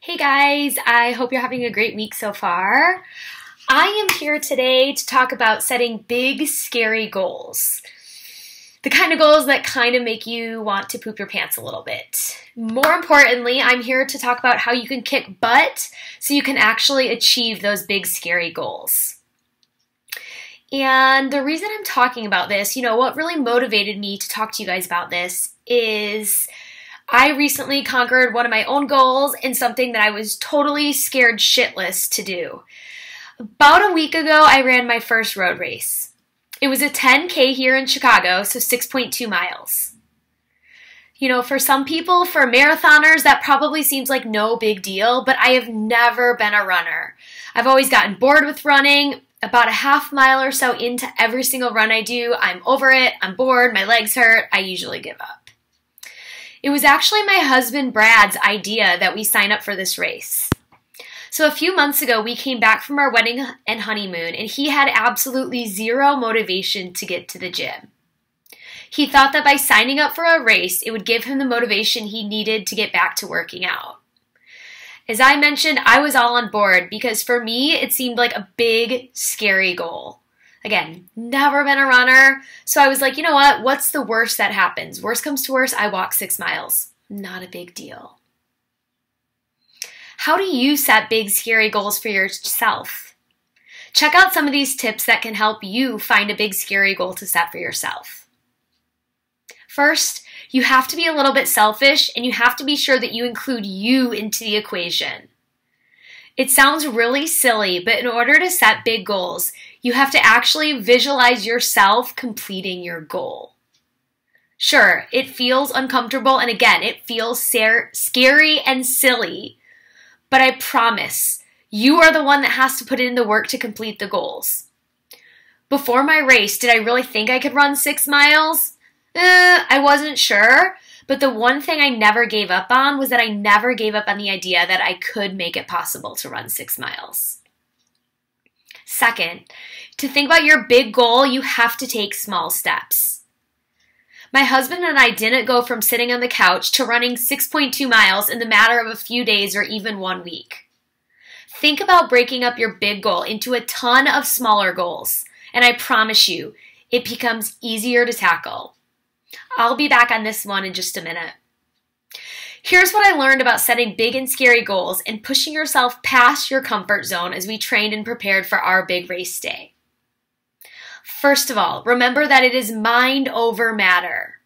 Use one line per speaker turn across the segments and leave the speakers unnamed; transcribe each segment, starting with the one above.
Hey guys, I hope you're having a great week so far. I am here today to talk about setting big, scary goals. The kind of goals that kind of make you want to poop your pants a little bit. More importantly, I'm here to talk about how you can kick butt so you can actually achieve those big, scary goals. And the reason I'm talking about this, what really motivated me to talk to you guys about this is I recently conquered one of my own goals and something that I was totally scared shitless to do. About a week ago, I ran my first road race. It was a 10K here in Chicago, so 6.2 miles. For some people, for marathoners, that probably seems like no big deal, but I have never been a runner. I've always gotten bored with running. About a half mile or so into every single run I do, I'm over it, I'm bored, my legs hurt, I usually give up. It was actually my husband Brad's idea that we sign up for this race. So a few months ago, we came back from our wedding and honeymoon, and he had absolutely zero motivation to get to the gym. He thought that by signing up for a race, it would give him the motivation he needed to get back to working out. As I mentioned, I was all on board because for me, it seemed like a big, scary goal. Again, never been a runner, so I was like, what's the worst that happens? Worst comes to worst, I walk 6 miles. Not a big deal. How do you set big, scary goals for yourself? Check out some of these tips that can help you find a big, scary goal to set for yourself. First, you have to be a little bit selfish, and you have to be sure that you include you into the equation. It sounds really silly, but in order to set big goals, you have to actually visualize yourself completing your goal. Sure, it feels uncomfortable, and again, it feels scary and silly, but I promise, you are the one that has to put in the work to complete the goals. Before my race, did I really think I could run 6 miles? I wasn't sure, but the one thing I never gave up on was that I never gave up on the idea that I could make it possible to run 6 miles. Second, to think about your big goal, you have to take small steps. My husband and I didn't go from sitting on the couch to running 6.2 miles in the matter of a few days or even 1 week. Think about breaking up your big goal into a ton of smaller goals, and I promise you, it becomes easier to tackle. I'll be back on this one in just a minute. Here's what I learned about setting big and scary goals and pushing yourself past your comfort zone as we trained and prepared for our big race day. First of all, remember that it is mind over matter.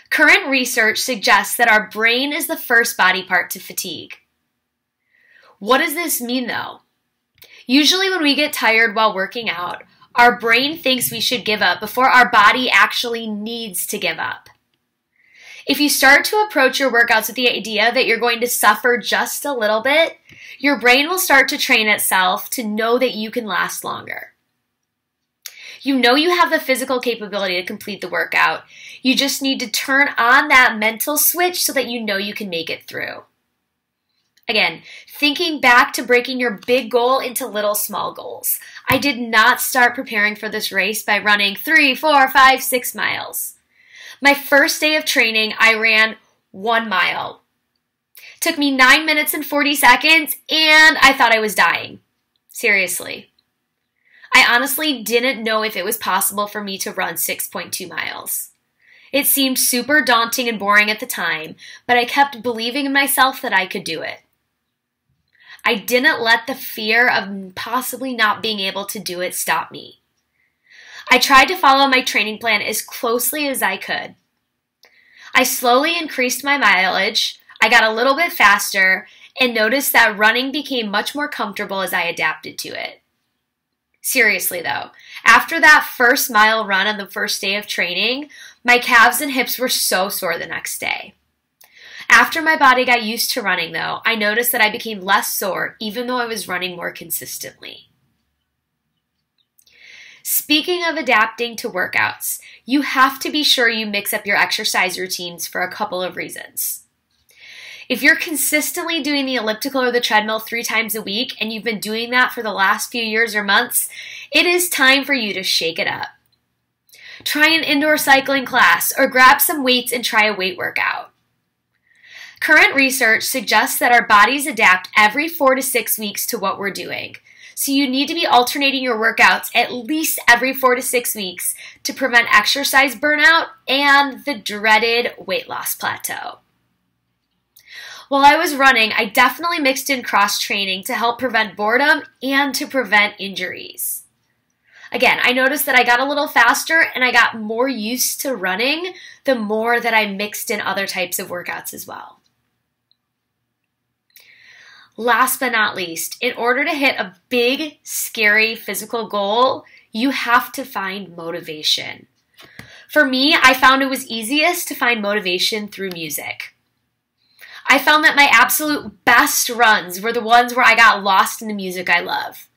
Current research suggests that our brain is the first body part to fatigue. What does this mean though? Usually when we get tired while working out, our brain thinks we should give up before our body actually needs to give up. If you start to approach your workouts with the idea that you're going to suffer just a little bit, your brain will start to train itself to know that you can last longer. You know you have the physical capability to complete the workout. You just need to turn on that mental switch so that you know you can make it through. Again, thinking back to breaking your big goal into little small goals. I did not start preparing for this race by running 3, 4, 5, 6 miles. My first day of training, I ran 1 mile. It took me 9 minutes and 40 seconds, and I thought I was dying. Seriously. I honestly didn't know if it was possible for me to run 6.2 miles. It seemed super daunting and boring at the time, but I kept believing in myself that I could do it. I didn't let the fear of possibly not being able to do it stop me. I tried to follow my training plan as closely as I could. I slowly increased my mileage, I got a little bit faster, and noticed that running became much more comfortable as I adapted to it. Seriously though, after that first mile run on the first day of training, my calves and hips were so sore the next day. After my body got used to running though, I noticed that I became less sore even though I was running more consistently. Speaking of adapting to workouts, you have to be sure you mix up your exercise routines for a couple of reasons. If you're consistently doing the elliptical or the treadmill 3 times a week and you've been doing that for the last few years or months, it is time for you to shake it up. Try an indoor cycling class or grab some weights and try a weight workout. Current research suggests that our bodies adapt every 4 to 6 weeks to what we're doing. So you need to be alternating your workouts at least every 4 to 6 weeks to prevent exercise burnout and the dreaded weight loss plateau. While I was running, I definitely mixed in cross-training to help prevent boredom and to prevent injuries. Again, I noticed that I got a little faster and I got more used to running the more that I mixed in other types of workouts as well. Last but not least, in order to hit a big, scary physical goal, you have to find motivation. For me, I found it was easiest to find motivation through music. I found that my absolute best runs were the ones where I got lost in the music I love.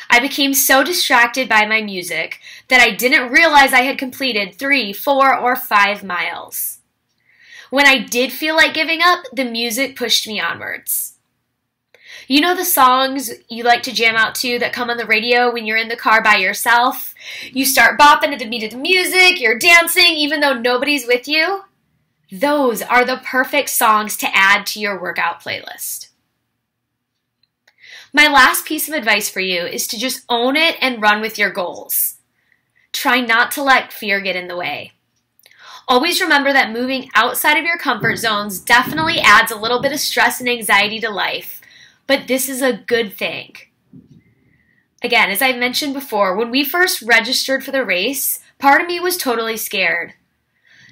I became so distracted by my music that I didn't realize I had completed 3, 4, or 5 miles. When I did feel like giving up, the music pushed me onwards. You know the songs you like to jam out to that come on the radio when you're in the car by yourself? You start bopping to the beat of the music, you're dancing even though nobody's with you? Those are the perfect songs to add to your workout playlist. My last piece of advice for you is to just own it and run with your goals. Try not to let fear get in the way. Always remember that moving outside of your comfort zones definitely adds a little bit of stress and anxiety to life, but this is a good thing. Again, as I mentioned before, when we first registered for the race, part of me was totally scared.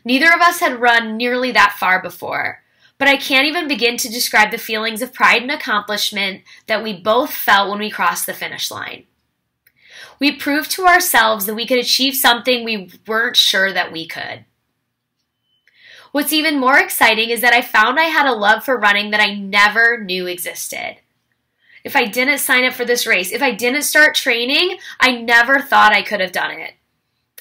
Neither of us had run nearly that far before, but I can't even begin to describe the feelings of pride and accomplishment that we both felt when we crossed the finish line. We proved to ourselves that we could achieve something we weren't sure that we could. What's even more exciting is that I found I had a love for running that I never knew existed. If I didn't sign up for this race, if I didn't start training, I never thought I could have done it.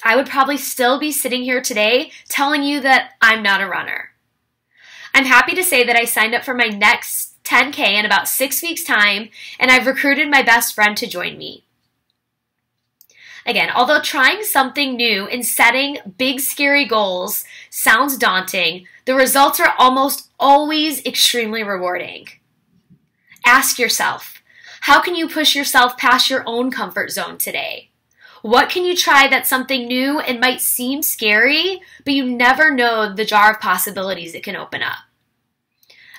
I would probably still be sitting here today telling you that I'm not a runner. I'm happy to say that I signed up for my next 10K in about 6 weeks' time, and I've recruited my best friend to join me. Again, although trying something new and setting big, scary goals sounds daunting, the results are almost always extremely rewarding. Ask yourself, how can you push yourself past your own comfort zone today? What can you try that's something new and might seem scary, but you never know the jar of possibilities it can open up?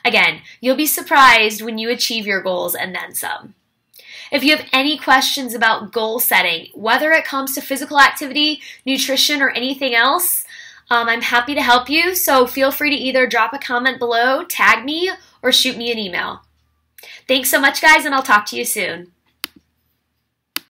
Again, you'll be surprised when you achieve your goals and then some. If you have any questions about goal setting, whether it comes to physical activity, nutrition, or anything else, I'm happy to help you, so feel free to either drop a comment below, tag me, or shoot me an email. Thanks so much, guys, and I'll talk to you soon.